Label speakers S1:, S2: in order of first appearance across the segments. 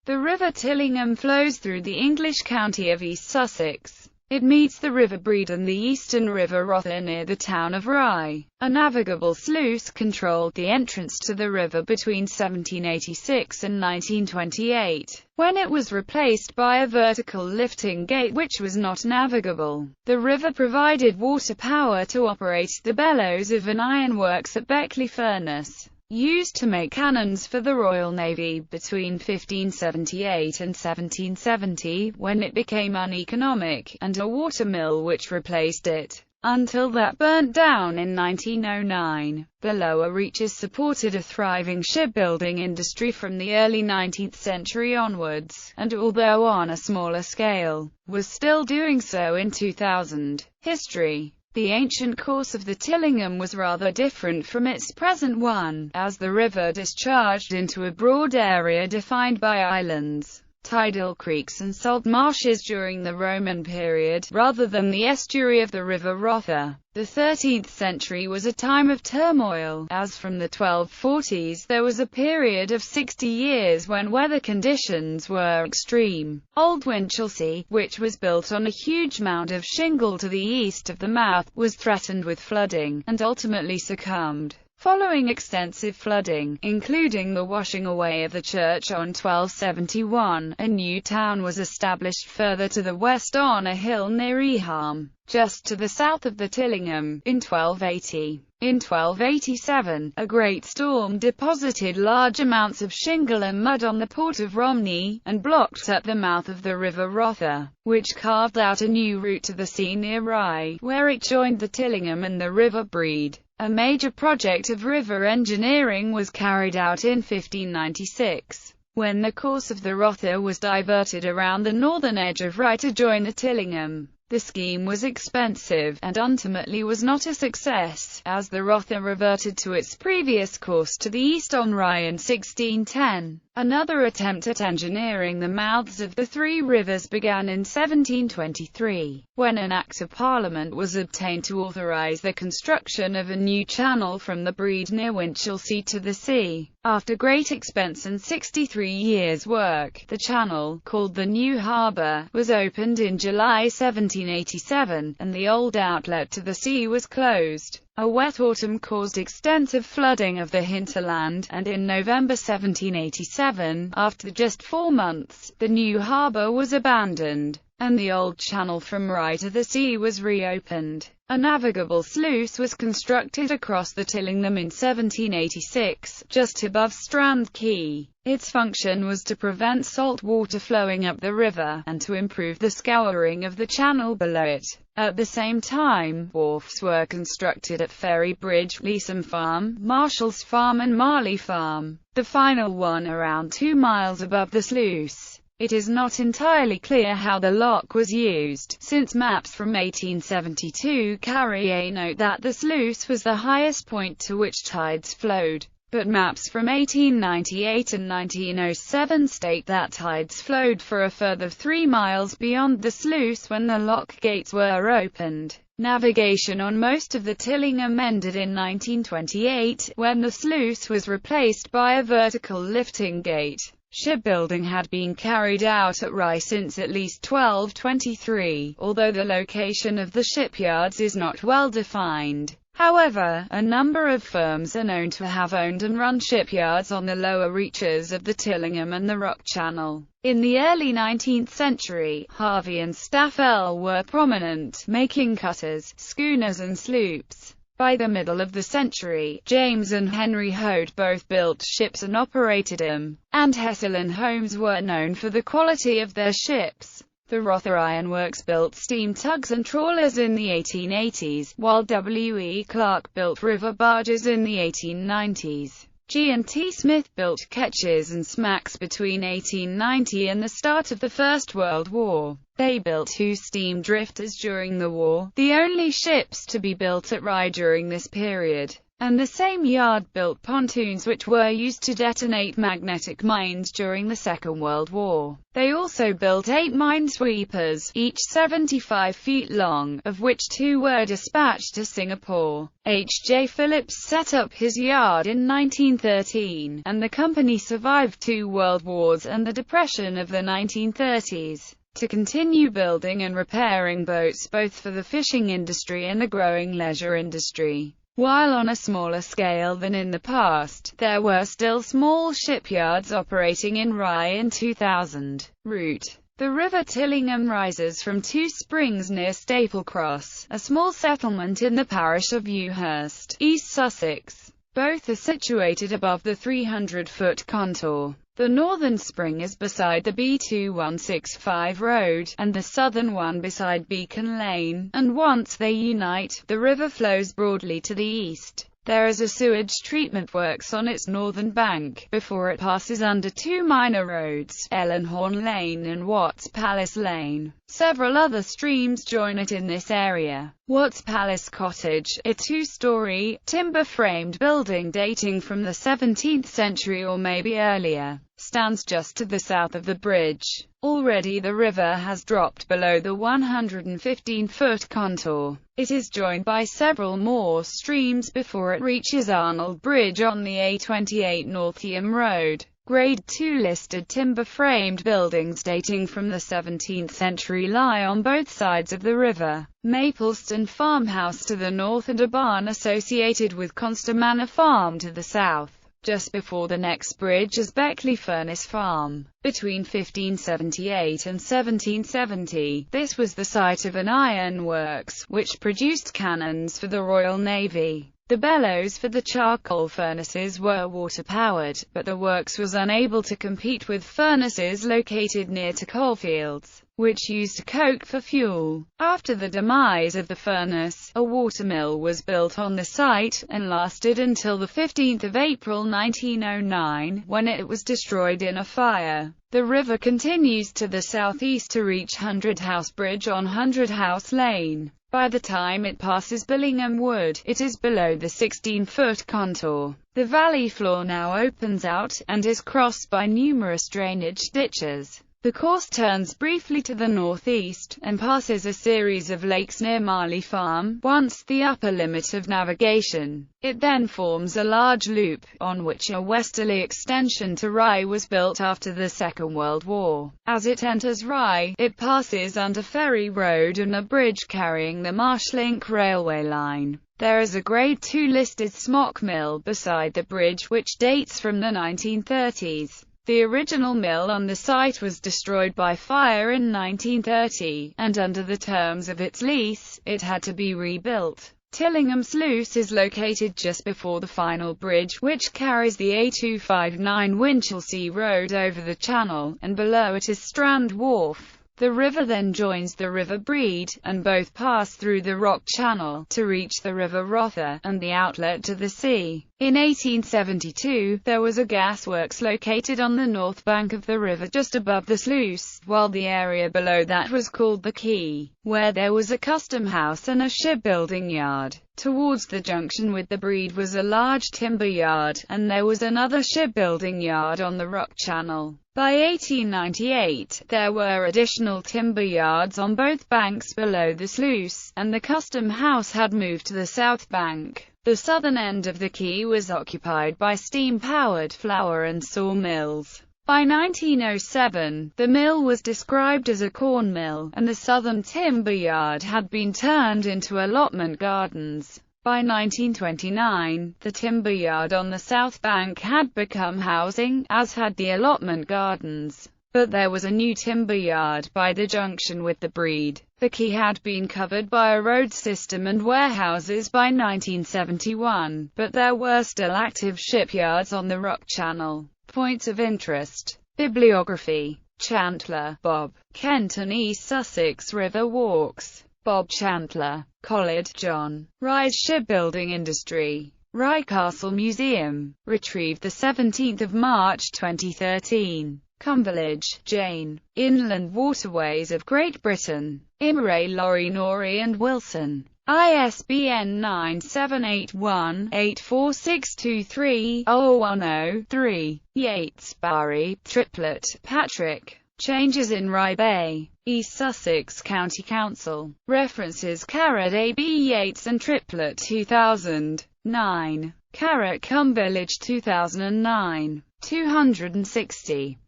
S1: The River Tillingham flows through the English county of East Sussex. It meets the River Brede and the eastern River Rother near the town of Rye. A navigable sluice controlled the entrance to the river between 1786 and 1928, when it was replaced by a vertical lifting gate which was not navigable. The river provided water power to operate the bellows of an ironworks at Beckley furnace, used to make cannons for the Royal Navy between 1578 and 1770, when it became uneconomic, and a watermill which replaced it, until that burnt down in 1909. The lower reaches supported a thriving shipbuilding industry from the early 19th century onwards, and although on a smaller scale, was still doing so in 2000. History. The ancient course of the Tillingham was rather different from its present one, as the river discharged into a broad area defined by islands, tidal creeks and salt marshes during the Roman period, rather than the estuary of the River Rother. The 13th century was a time of turmoil, as from the 1240s there was a period of 60 years when weather conditions were extreme. Old Winchelsea, which was built on a huge mound of shingle to the east of the mouth, was threatened with flooding, and ultimately succumbed. Following extensive flooding, including the washing away of the church on 1271, a new town was established further to the west on a hill near Eham, just to the south of the Tillingham, in 1280. In 1287, a great storm deposited large amounts of shingle and mud on the port of Romney, and blocked up the mouth of the River Rother, which carved out a new route to the sea near Rye, where it joined the Tillingham and the River Brede. A major project of river engineering was carried out in 1596, when the course of the Rother was diverted around the northern edge of Rye to join the Tillingham. The scheme was expensive, and ultimately was not a success, as the Rother reverted to its previous course to the east on Rye in 1610. Another attempt at engineering the mouths of the three rivers began in 1723, when an Act of Parliament was obtained to authorise the construction of a new channel from the Brede near Winchelsea to the sea. After great expense and 63 years' work, the channel, called the New Harbour, was opened in July 1787, and the old outlet to the sea was closed. A wet autumn caused extensive flooding of the hinterland, and in November 1787, after just 4 months, the new harbour was abandoned, and the old channel from Rye to the sea was reopened. A navigable sluice was constructed across the Tillingham in 1786, just above Strand Quay. Its function was to prevent salt water flowing up the river, and to improve the scouring of the channel below it. At the same time, wharfs were constructed at Ferry Bridge, Leesham Farm, Marshall's Farm and Marley Farm, the final one around 2 miles above the sluice. It is not entirely clear how the lock was used, since maps from 1872 carry a note that the sluice was the highest point to which tides flowed, but maps from 1898 and 1907 state that tides flowed for a further 3 miles beyond the sluice when the lock gates were opened. Navigation on most of the Tillingham ended in 1928, when the sluice was replaced by a vertical lifting gate. Shipbuilding had been carried out at Rye since at least 1223, although the location of the shipyards is not well defined. However, a number of firms are known to have owned and run shipyards on the lower reaches of the Tillingham and the Rock Channel. In the early 19th century, Harvey and Staffel were prominent, making cutters, schooners and sloops. By the middle of the century, James and Henry Hoad both built ships and operated them, and Hessel and Holmes were known for the quality of their ships. The Rother Ironworks built steam tugs and trawlers in the 1880s, while W. E. Clark built river barges in the 1890s. G&T Smith built ketches and smacks between 1890 and the start of the First World War. They built 2 steam drifters during the war, the only ships to be built at Rye during this period. and the same yard built pontoons which were used to detonate magnetic mines during the Second World War. They also built 8 minesweepers, each 75 feet long, of which 2 were dispatched to Singapore. H. J. Phillips set up his yard in 1913, and the company survived 2 world wars and the Depression of the 1930s. To continue building and repairing boats both for the fishing industry and the growing leisure industry. While on a smaller scale than in the past, there were still small shipyards operating in Rye in 2000. Route: the River Tillingham rises from 2 springs near Staplecross, a small settlement in the parish of Ewhurst, East Sussex. Both are situated above the 300-foot contour. The northern spring is beside the B2165 road, and the southern one beside Beacon Lane, and once they unite, the river flows broadly to the east. There is a sewage treatment works on its northern bank, before it passes under 2 minor roads, Ellenhorn Lane and Watts Palace Lane. Several other streams join it in this area. Watts Palace Cottage, a 2-story, timber-framed building dating from the 17th century or maybe earlier, stands just to the south of the bridge. Already the river has dropped below the 115-foot contour. It is joined by several more streams before it reaches Arnold Bridge on the A28 Northiam Road. Grade 2 listed timber-framed buildings dating from the 17th century lie on both sides of the river. Mapleston Farmhouse to the north and a barn associated with Conster Manor Farm to the south. Just before the next bridge is Beckley Furnace Farm. Between 1578 and 1770, this was the site of an iron works, which produced cannons for the Royal Navy. The bellows for the charcoal furnaces were water-powered, but the works was unable to compete with furnaces located near to coalfields, which used coke for fuel. After the demise of the furnace, a watermill was built on the site, and lasted until the 15th of April 1909, when it was destroyed in a fire. The river continues to the southeast to reach Hundred House Bridge on Hundred House Lane. By the time it passes Billingham Wood, it is below the 16-foot contour. The valley floor now opens out, and is crossed by numerous drainage ditches. The course turns briefly to the northeast, and passes a series of lakes near Marley Farm, once the upper limit of navigation. It then forms a large loop, on which a westerly extension to Rye was built after the Second World War. As it enters Rye, it passes under Ferry Road and a bridge carrying the Marsh-Link railway line. There is a Grade 2 listed smock mill beside the bridge which dates from the 1930s. The original mill on the site was destroyed by fire in 1930, and under the terms of its lease, it had to be rebuilt. Tillingham Sluice is located just before the final bridge, which carries the A259 Winchelsea Road over the channel, and below it is Strand Wharf. The river then joins the River Brede, and both pass through the rock channel, to reach the River Rother, and the outlet to the sea. In 1872, there was a gasworks located on the north bank of the river just above the sluice, while the area below that was called the Quay, where there was a custom house and a shipbuilding yard. Towards the junction with the Brede was a large timber yard, and there was another shipbuilding yard on the rock channel. By 1898, there were additional timber yards on both banks below the sluice, and the custom house had moved to the south bank. The southern end of the quay was occupied by steam-powered flour and saw mills. By 1907, the mill was described as a corn mill, and the southern timber yard had been turned into allotment gardens. By 1929, the timber yard on the south bank had become housing, as had the allotment gardens. But there was a new timber yard by the junction with the Brede. The quay had been covered by a road system and warehouses by 1971, but there were still active shipyards on the Rock Channel. Points of interest. Bibliography. Chantler, Bob. Kenton, East Sussex River Walks. Bob Chantler. Collard, John. Rye's Shipbuilding Industry. Rye Castle Museum. Retrieved 17 March 2013. Cumberledge, Jane. Inland Waterways of Great Britain. Imre, Laurie, Norrie and Wilson. ISBN 978184623-010-3. Yates, Barry, Triplett, Patrick. Changes in Rye Bay, East Sussex County Council. References: A.B. Yates and Triplett 2009. Cumbillage 2009. 260.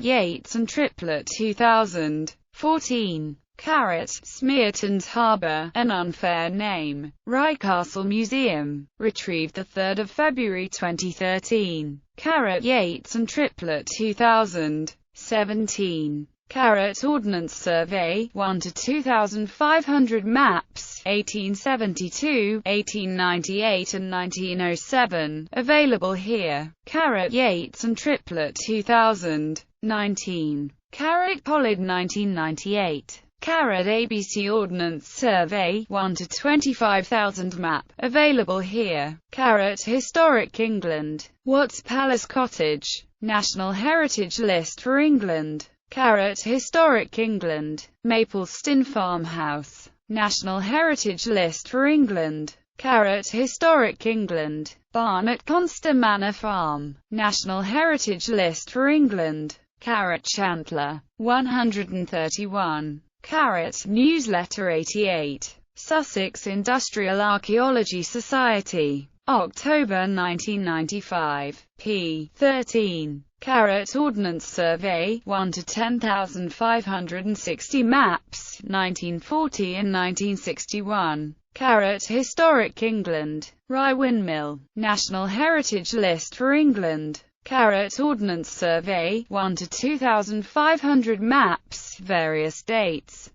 S1: Yates and Triplett 2014. Smeaton's Harbour, An Unfair Name. Rye Castle Museum. Retrieved 3 February 2013. Yates and Triplett 2017. Ordnance Survey, 1 to 2,500 maps, 1872, 1898 and 1907, available here. Yates and Triplett 2019. Pollard 1998. ABC Ordnance Survey, 1 to 25,000 map, available here. Historic England. Watts Palace Cottage. National Heritage List for England. Historic England. Mapleston Farmhouse. National Heritage List for England. Historic England. Barnet Conster Manor Farm. National Heritage List for England. Chantler. 131. Newsletter 88. Sussex Industrial Archaeology Society. October 1995. p. 13. Ordnance Survey, 1 to 10,560 maps, 1940 and 1961. Historic England. Rye Windmill. National Heritage List for England. Ordnance Survey, 1 to 2,500 maps, various dates.